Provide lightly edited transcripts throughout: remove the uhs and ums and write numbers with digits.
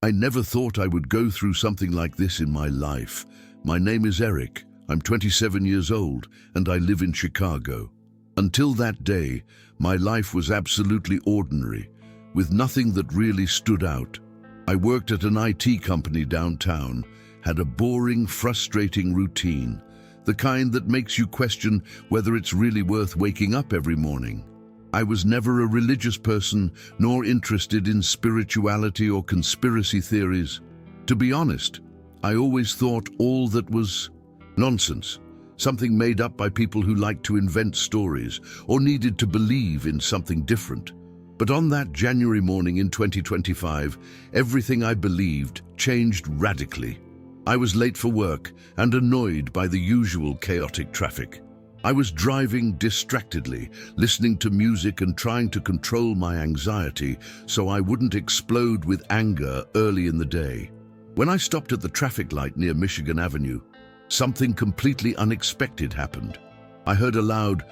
I never thought I would go through something like this in my life. My name is Eric. I'm 27 years old and I live in Chicago. Until that day, my life was absolutely ordinary, with nothing that really stood out. I worked at an IT company downtown, had a boring, frustrating routine, the kind that makes you question whether it's really worth waking up every morning. I was never a religious person, nor interested in spirituality or conspiracy theories. To be honest, I always thought all that was nonsense, something made up by people who liked to invent stories or needed to believe in something different. But on that January morning in 2025, everything I believed changed radically. I was late for work and annoyed by the usual chaotic traffic. I was driving distractedly, listening to music and trying to control my anxiety so I wouldn't explode with anger early in the day. When I stopped at the traffic light near Michigan Avenue, something completely unexpected happened. I heard a loud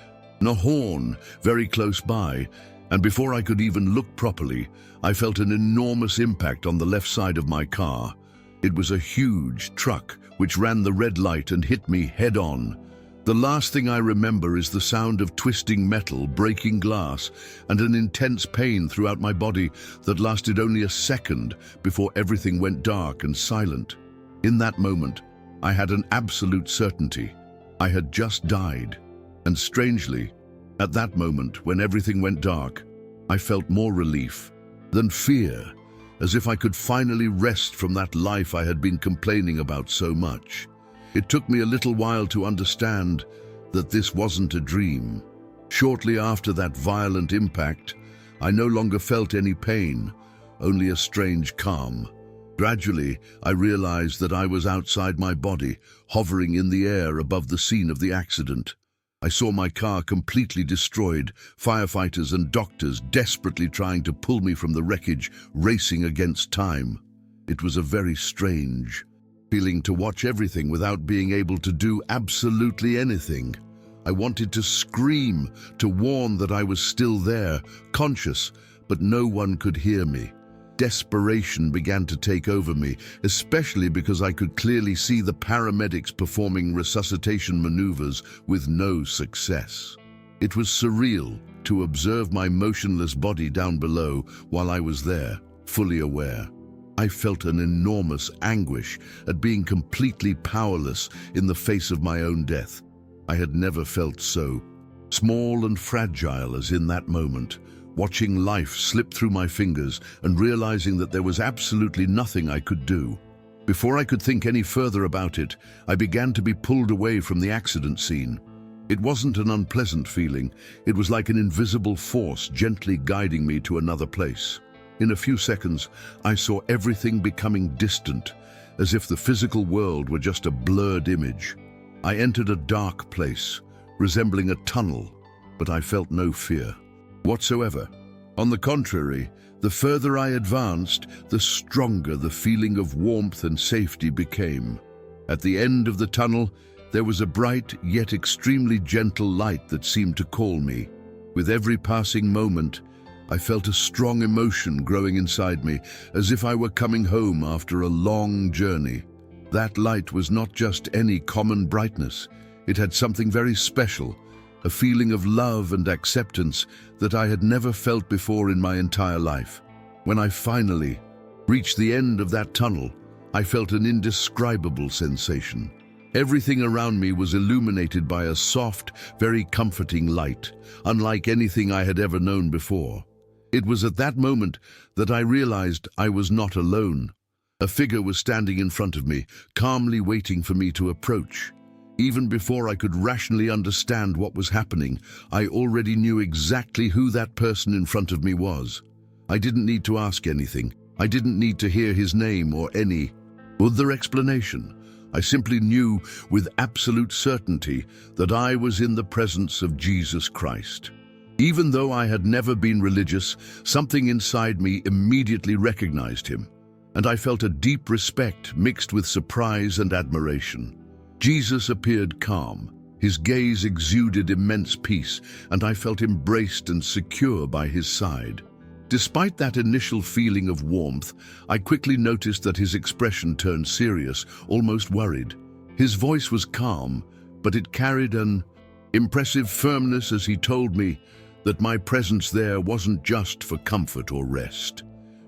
horn very close by, and before I could even look properly, I felt an enormous impact on the left side of my car. It was a huge truck which ran the red light and hit me head-on. The last thing I remember is the sound of twisting metal, breaking glass, and an intense pain throughout my body that lasted only a second before everything went dark and silent. In that moment, I had an absolute certainty. I had just died. And strangely, at that moment, when everything went dark, I felt more relief than fear, as if I could finally rest from that life I had been complaining about so much. It took me a little while to understand that this wasn't a dream. Shortly after that violent impact, I no longer felt any pain, only a strange calm. Gradually, I realized that I was outside my body, hovering in the air above the scene of the accident. I saw my car completely destroyed, firefighters and doctors desperately trying to pull me from the wreckage, racing against time. It was a very strange feeling to watch everything without being able to do absolutely anything. I wanted to scream, to warn that I was still there, conscious, but no one could hear me. Desperation began to take over me, especially because I could clearly see the paramedics performing resuscitation maneuvers with no success. It was surreal to observe my motionless body down below while I was there, fully aware. I felt an enormous anguish at being completely powerless in the face of my own death. I had never felt so small and fragile as in that moment, watching life slip through my fingers and realizing that there was absolutely nothing I could do. Before I could think any further about it, I began to be pulled away from the accident scene. It wasn't an unpleasant feeling. It was like an invisible force gently guiding me to another place. In a few seconds, I saw everything becoming distant, as if the physical world were just a blurred image. I entered a dark place, resembling a tunnel, but I felt no fear whatsoever. On the contrary, the further I advanced, the stronger the feeling of warmth and safety became. At the end of the tunnel, there was a bright yet extremely gentle light that seemed to call me. With every passing moment, I felt a strong emotion growing inside me, as if I were coming home after a long journey. That light was not just any common brightness. It had something very special, a feeling of love and acceptance that I had never felt before in my entire life. When I finally reached the end of that tunnel, I felt an indescribable sensation. Everything around me was illuminated by a soft, very comforting light, unlike anything I had ever known before. It was at that moment that I realized I was not alone. A figure was standing in front of me, calmly waiting for me to approach. Even before I could rationally understand what was happening, I already knew exactly who that person in front of me was. I didn't need to ask anything. I didn't need to hear his name or any other explanation. I simply knew with absolute certainty that I was in the presence of Jesus Christ. Even though I had never been religious, something inside me immediately recognized him, and I felt a deep respect mixed with surprise and admiration. Jesus appeared calm. His gaze exuded immense peace, and I felt embraced and secure by his side. Despite that initial feeling of warmth, I quickly noticed that his expression turned serious, almost worried. His voice was calm, but it carried an impressive firmness as he told me that my presence there wasn't just for comfort or rest.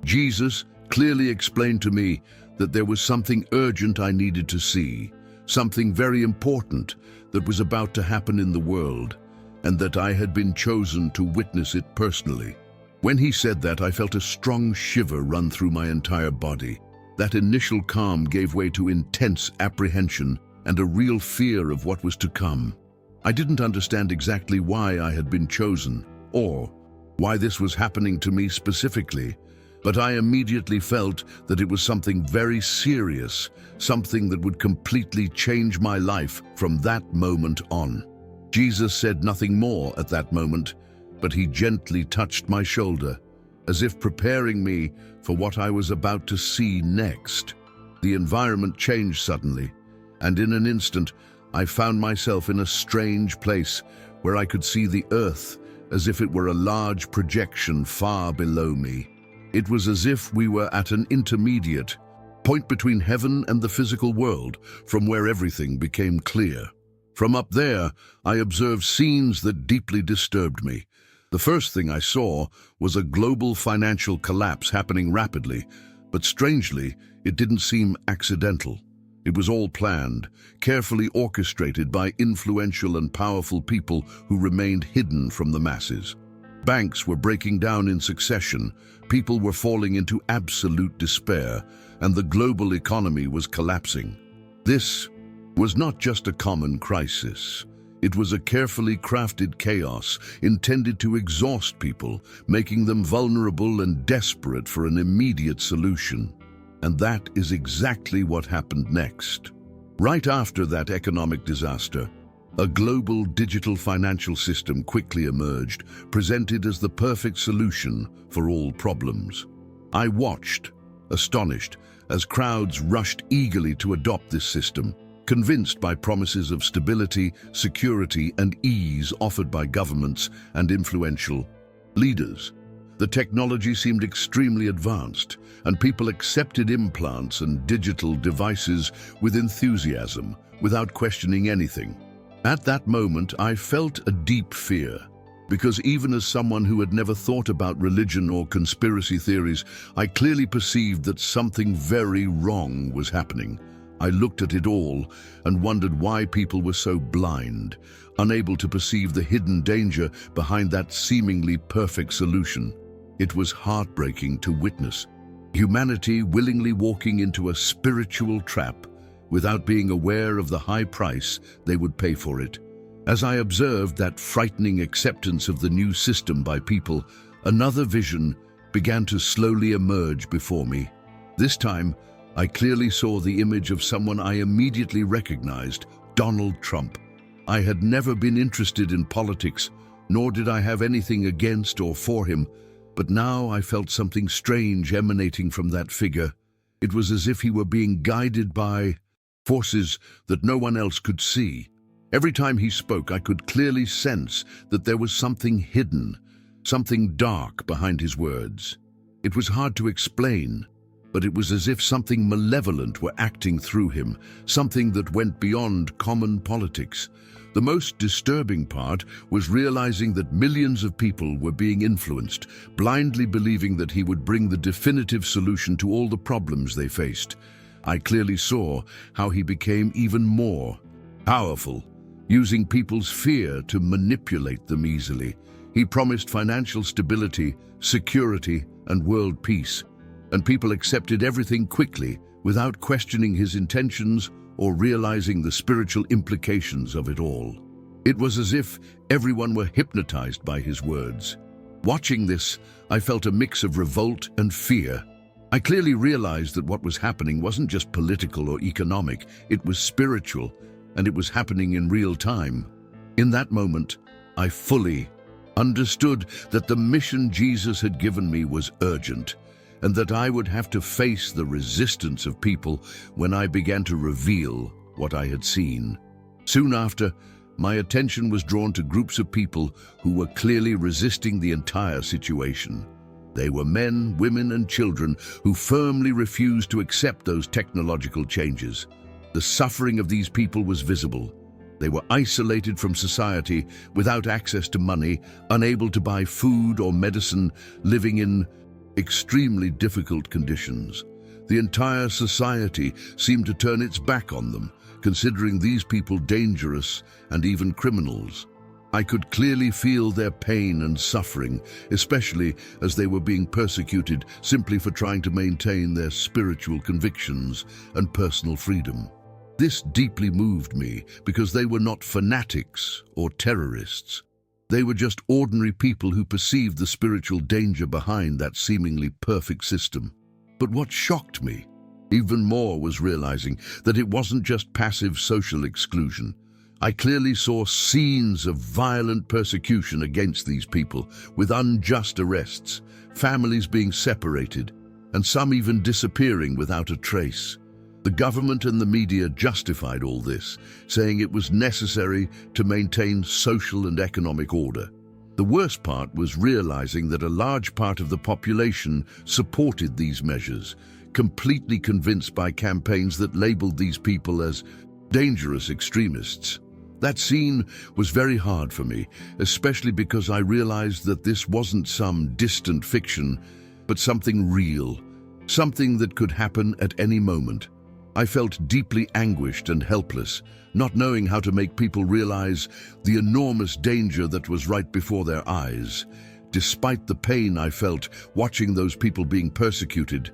Jesus clearly explained to me that there was something urgent I needed to see, something very important that was about to happen in the world, and that I had been chosen to witness it personally. When he said that, I felt a strong shiver run through my entire body. That initial calm gave way to intense apprehension and a real fear of what was to come. I didn't understand exactly why I had been chosen, or why this was happening to me specifically, but I immediately felt that it was something very serious, something that would completely change my life from that moment on. Jesus said nothing more at that moment, but he gently touched my shoulder, as if preparing me for what I was about to see next. The environment changed suddenly, and in an instant, I found myself in a strange place where I could see the earth as if it were a large projection far below me. It was as if we were at an intermediate point between heaven and the physical world, from where everything became clear. From up there, I observed scenes that deeply disturbed me. The first thing I saw was a global financial collapse happening rapidly, but strangely, it didn't seem accidental. It was all planned, carefully orchestrated by influential and powerful people who remained hidden from the masses. Banks were breaking down in succession, people were falling into absolute despair, and the global economy was collapsing. This was not just a common crisis. It was a carefully crafted chaos intended to exhaust people, making them vulnerable and desperate for an immediate solution. And that is exactly what happened next. Right after that economic disaster, a global digital financial system quickly emerged, presented as the perfect solution for all problems. I watched, astonished, as crowds rushed eagerly to adopt this system, convinced by promises of stability, security, and ease offered by governments and influential leaders. The technology seemed extremely advanced, and people accepted implants and digital devices with enthusiasm, without questioning anything. At that moment, I felt a deep fear, because even as someone who had never thought about religion or conspiracy theories, I clearly perceived that something very wrong was happening. I looked at it all and wondered why people were so blind, unable to perceive the hidden danger behind that seemingly perfect solution. It was heartbreaking to witness humanity willingly walking into a spiritual trap without being aware of the high price they would pay for it. As I observed that frightening acceptance of the new system by people, another vision began to slowly emerge before me. This time, I clearly saw the image of someone I immediately recognized, Donald Trump. I had never been interested in politics, nor did I have anything against or for him, but now I felt something strange emanating from that figure. It was as if he were being guided by forces that no one else could see. Every time he spoke, I could clearly sense that there was something hidden, something dark behind his words. It was hard to explain, but it was as if something malevolent were acting through him, something that went beyond common politics. The most disturbing part was realizing that millions of people were being influenced, blindly believing that he would bring the definitive solution to all the problems they faced. I clearly saw how he became even more powerful, using people's fear to manipulate them easily. He promised financial stability, security, and world peace, and people accepted everything quickly without questioning his intentions or realizing the spiritual implications of it all. It was as if everyone were hypnotized by his words. Watching this, I felt a mix of revolt and fear. I clearly realized that what was happening wasn't just political or economic, it was spiritual, and it was happening in real time. In that moment, I fully understood that the mission Jesus had given me was urgent, and that I would have to face the resistance of people when I began to reveal what I had seen. Soon after, my attention was drawn to groups of people who were clearly resisting the entire situation. They were men, women, and children who firmly refused to accept those technological changes. The suffering of these people was visible. They were isolated from society, without access to money, unable to buy food or medicine, living in extremely difficult conditions. The entire society seemed to turn its back on them, considering these people dangerous and even criminals. I could clearly feel their pain and suffering, especially as they were being persecuted simply for trying to maintain their spiritual convictions and personal freedom. This deeply moved me because they were not fanatics or terrorists. They were just ordinary people who perceived the spiritual danger behind that seemingly perfect system. But what shocked me even more was realizing that it wasn't just passive social exclusion. I clearly saw scenes of violent persecution against these people, with unjust arrests, families being separated, and some even disappearing without a trace. The government and the media justified all this, saying it was necessary to maintain social and economic order. The worst part was realizing that a large part of the population supported these measures, completely convinced by campaigns that labeled these people as dangerous extremists. That scene was very hard for me, especially because I realized that this wasn't some distant fiction, but something real, something that could happen at any moment. I felt deeply anguished and helpless, not knowing how to make people realize the enormous danger that was right before their eyes. Despite the pain I felt watching those people being persecuted,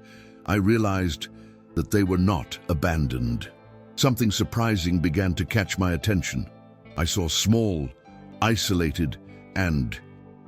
I realized that they were not abandoned. Something surprising began to catch my attention. I saw small, isolated, and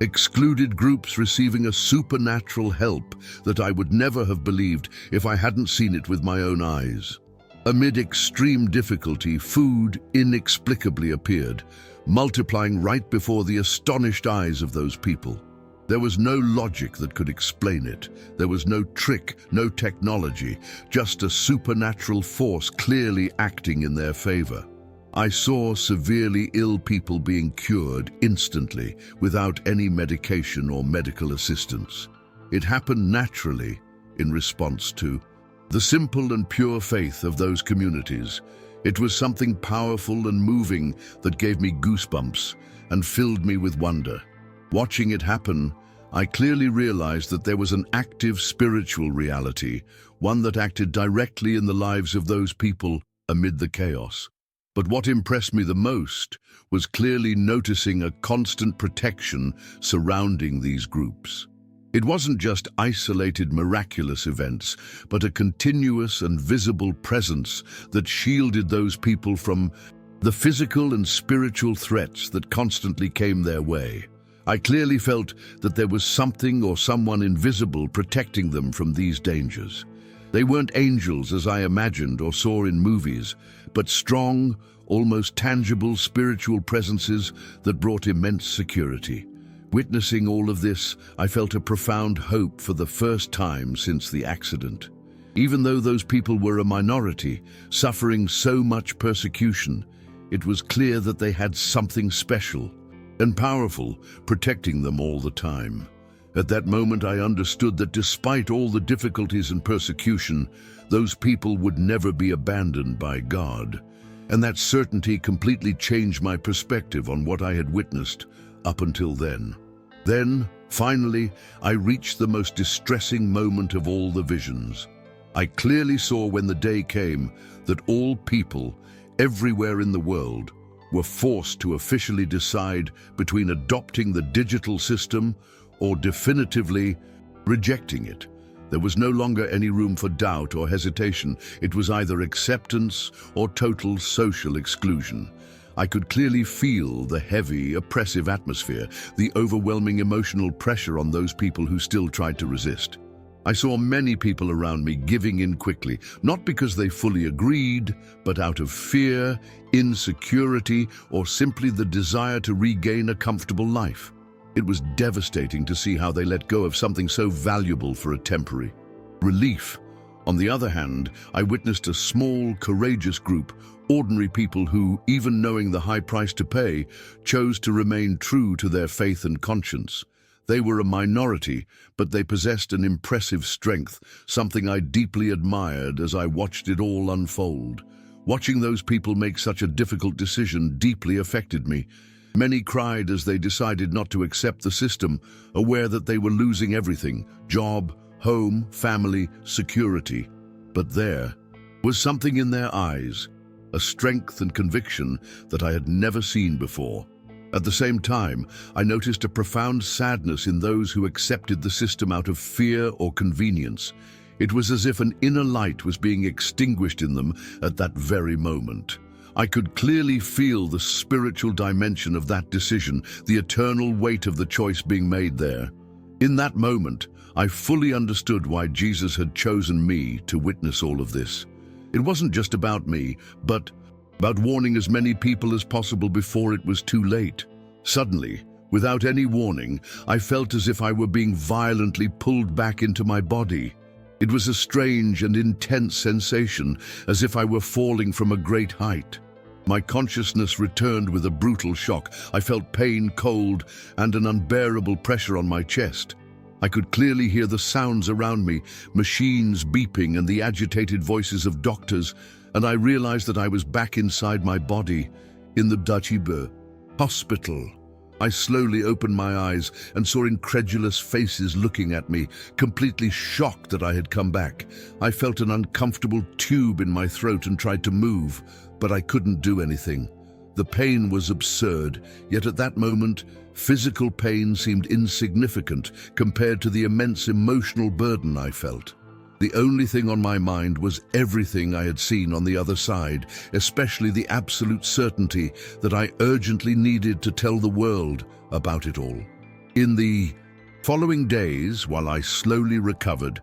excluded groups receiving a supernatural help that I would never have believed if I hadn't seen it with my own eyes. Amid extreme difficulty, food inexplicably appeared, multiplying right before the astonished eyes of those people. There was no logic that could explain it. There was no trick, no technology, just a supernatural force clearly acting in their favor. I saw severely ill people being cured instantly, without any medication or medical assistance. It happened naturally in response to the simple and pure faith of those communities. It was something powerful and moving that gave me goosebumps and filled me with wonder. Watching it happen, I clearly realized that there was an active spiritual reality, one that acted directly in the lives of those people amid the chaos. But what impressed me the most was clearly noticing a constant protection surrounding these groups. It wasn't just isolated miraculous events, but a continuous and visible presence that shielded those people from the physical and spiritual threats that constantly came their way. I clearly felt that there was something or someone invisible protecting them from these dangers. They weren't angels as I imagined or saw in movies, but strong, almost tangible spiritual presences that brought immense security. Witnessing all of this, I felt a profound hope for the first time since the accident. Even though those people were a minority, suffering so much persecution, it was clear that they had something special and powerful protecting them all the time. At that moment, I understood that despite all the difficulties and persecution, those people would never be abandoned by God. And that certainty completely changed my perspective on what I had witnessed up until then. Then, finally, I reached the most distressing moment of all the visions. I clearly saw when the day came that all people, everywhere in the world, were forced to officially decide between adopting the digital system or definitively rejecting it. There was no longer any room for doubt or hesitation. It was either acceptance or total social exclusion. I could clearly feel the heavy, oppressive atmosphere, the overwhelming emotional pressure on those people who still tried to resist. I saw many people around me giving in quickly, not because they fully agreed, but out of fear, insecurity, or simply the desire to regain a comfortable life. It was devastating to see how they let go of something so valuable for a temporary relief. On the other hand, I witnessed a small, courageous group, ordinary people who, even knowing the high price to pay, chose to remain true to their faith and conscience. They were a minority, but they possessed an impressive strength, something I deeply admired as I watched it all unfold. Watching those people make such a difficult decision deeply affected me. Many cried as they decided not to accept the system, aware that they were losing everything: job, home, family, security. But there was something in their eyes, a strength and conviction that I had never seen before. At the same time, I noticed a profound sadness in those who accepted the system out of fear or convenience. It was as if an inner light was being extinguished in them at that very moment. I could clearly feel the spiritual dimension of that decision, the eternal weight of the choice being made there. In that moment, I fully understood why Jesus had chosen me to witness all of this. It wasn't just about me, but about warning as many people as possible before it was too late. Suddenly, without any warning, I felt as if I were being violently pulled back into my body. It was a strange and intense sensation, as if I were falling from a great height. My consciousness returned with a brutal shock. I felt pain, cold, and an unbearable pressure on my chest. I could clearly hear the sounds around me, machines beeping and the agitated voices of doctors, and I realized that I was back inside my body, in the Dutchiebe hospital. I slowly opened my eyes and saw incredulous faces looking at me, completely shocked that I had come back. I felt an uncomfortable tube in my throat and tried to move, but I couldn't do anything. The pain was absurd, yet at that moment, physical pain seemed insignificant compared to the immense emotional burden I felt. The only thing on my mind was everything I had seen on the other side, especially the absolute certainty that I urgently needed to tell the world about it all. In the following days, while I slowly recovered,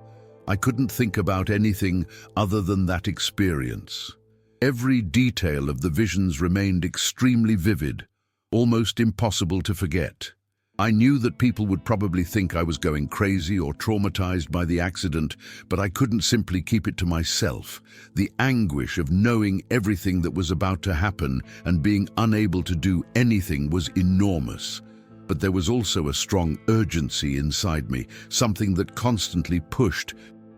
I couldn't think about anything other than that experience. Every detail of the visions remained extremely vivid, almost impossible to forget. I knew that people would probably think I was going crazy or traumatized by the accident, but I couldn't simply keep it to myself. The anguish of knowing everything that was about to happen and being unable to do anything was enormous. But there was also a strong urgency inside me, something that constantly pushed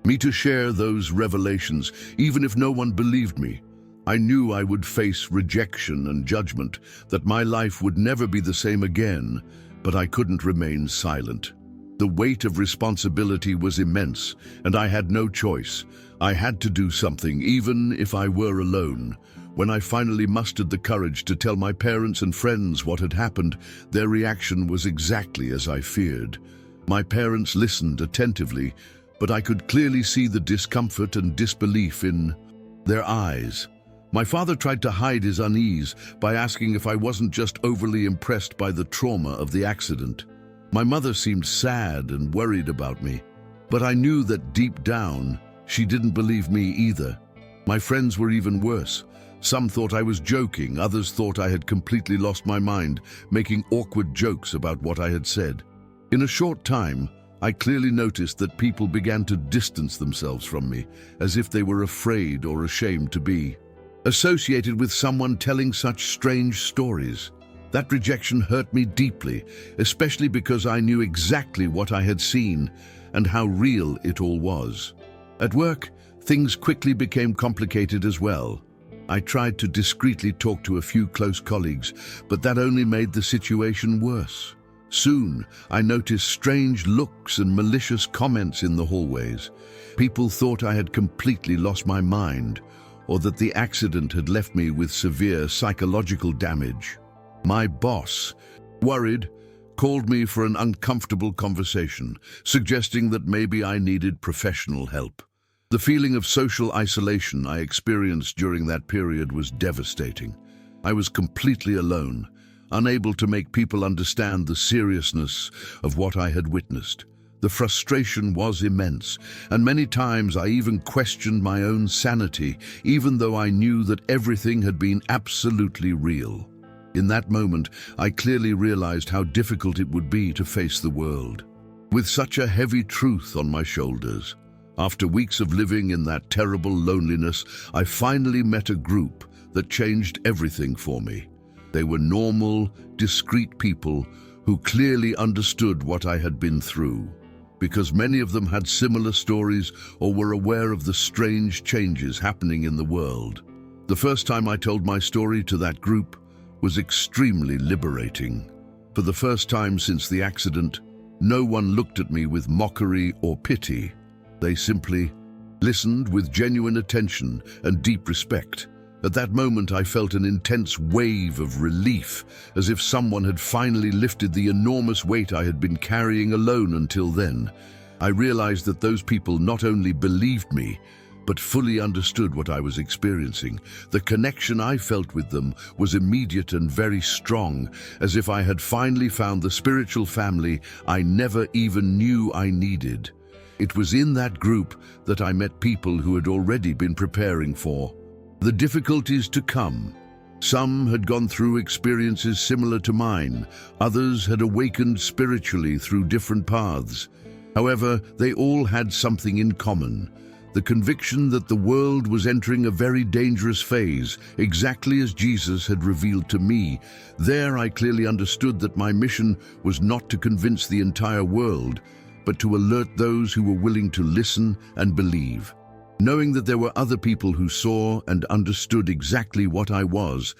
me to share those revelations, even if no one believed me. I knew I would face rejection and judgment, that my life would never be the same again, but I couldn't remain silent. The weight of responsibility was immense, and I had no choice. I had to do something, even if I were alone. When I finally mustered the courage to tell my parents and friends what had happened, their reaction was exactly as I feared. My parents listened attentively, but I could clearly see the discomfort and disbelief in their eyes. My father tried to hide his unease by asking if I wasn't just overly impressed by the trauma of the accident. My mother seemed sad and worried about me, but I knew that deep down, she didn't believe me either. My friends were even worse. Some thought I was joking, others thought I had completely lost my mind, making awkward jokes about what I had said. In a short time, I clearly noticed that people began to distance themselves from me, as if they were afraid or ashamed to be associated with someone telling such strange stories. That rejection hurt me deeply, especially because I knew exactly what I had seen and how real it all was. At work, things quickly became complicated as well. I tried to discreetly talk to a few close colleagues, but that only made the situation worse. Soon, I noticed strange looks and malicious comments in the hallways. People thought I had completely lost my mind, or that the accident had left me with severe psychological damage. My boss, worried, called me for an uncomfortable conversation, suggesting that maybe I needed professional help. The feeling of social isolation I experienced during that period was devastating. I was completely alone, unable to make people understand the seriousness of what I had witnessed. The frustration was immense, and many times I even questioned my own sanity, even though I knew that everything had been absolutely real. In that moment, I clearly realized how difficult it would be to face the world with such a heavy truth on my shoulders. After weeks of living in that terrible loneliness, I finally met a group that changed everything for me. They were normal, discreet people who clearly understood what I had been through, because many of them had similar stories or were aware of the strange changes happening in the world. The first time I told my story to that group was extremely liberating. For the first time since the accident, no one looked at me with mockery or pity. They simply listened with genuine attention and deep respect. At that moment, I felt an intense wave of relief, as if someone had finally lifted the enormous weight I had been carrying alone until then. I realized that those people not only believed me, but fully understood what I was experiencing. The connection I felt with them was immediate and very strong, as if I had finally found the spiritual family I never even knew I needed. It was in that group that I met people who had already been preparing for the difficulties to come. Some had gone through experiences similar to mine. Others had awakened spiritually through different paths. However, they all had something in common: the conviction that the world was entering a very dangerous phase, exactly as Jesus had revealed to me. There I clearly understood that my mission was not to convince the entire world, but to alert those who were willing to listen and believe. Knowing that there were other people who saw and understood exactly what I was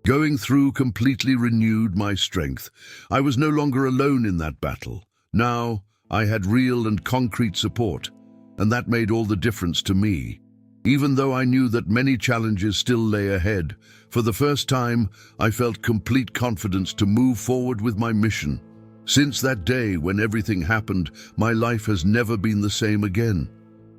going through completely renewed my strength. I was no longer alone in that battle. Now I had real and concrete support, and that made all the difference to me. Even though I knew that many challenges still lay ahead, for the first time I felt complete confidence to move forward with my mission. Since that day when everything happened, my life has never been the same again.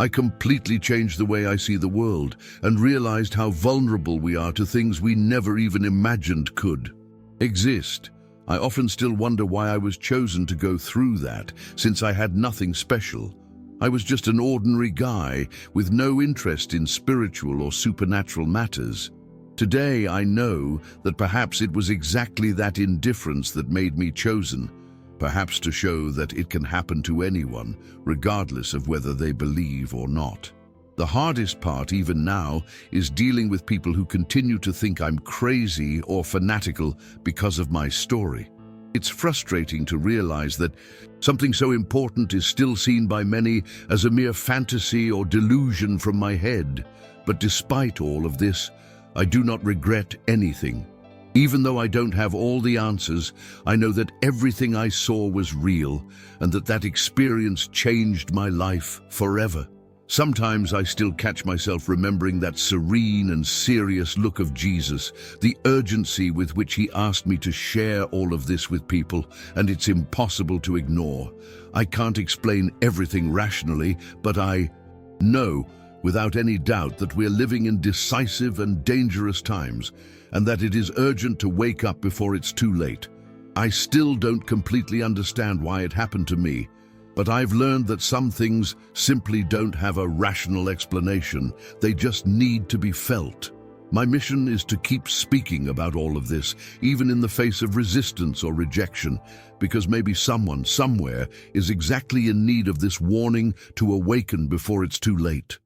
I completely changed the way I see the world and realized how vulnerable we are to things we never even imagined could exist. I often still wonder why I was chosen to go through that, since I had nothing special. I was just an ordinary guy with no interest in spiritual or supernatural matters. Today I know that perhaps it was exactly that indifference that made me chosen. Perhaps to show that it can happen to anyone, regardless of whether they believe or not. The hardest part, even now, is dealing with people who continue to think I'm crazy or fanatical because of my story. It's frustrating to realize that something so important is still seen by many as a mere fantasy or delusion from my head. But despite all of this, I do not regret anything. Even though I don't have all the answers, I know that everything I saw was real, and that experience changed my life forever. Sometimes I still catch myself remembering that serene and serious look of Jesus, the urgency with which he asked me to share all of this with people, and it's impossible to ignore. I can't explain everything rationally, but I know without any doubt that we're living in decisive and dangerous times, and that it is urgent to wake up before it's too late. I still don't completely understand why it happened to me, but I've learned that some things simply don't have a rational explanation. They just need to be felt. My mission is to keep speaking about all of this, even in the face of resistance or rejection, because maybe someone, somewhere, is exactly in need of this warning to awaken before it's too late.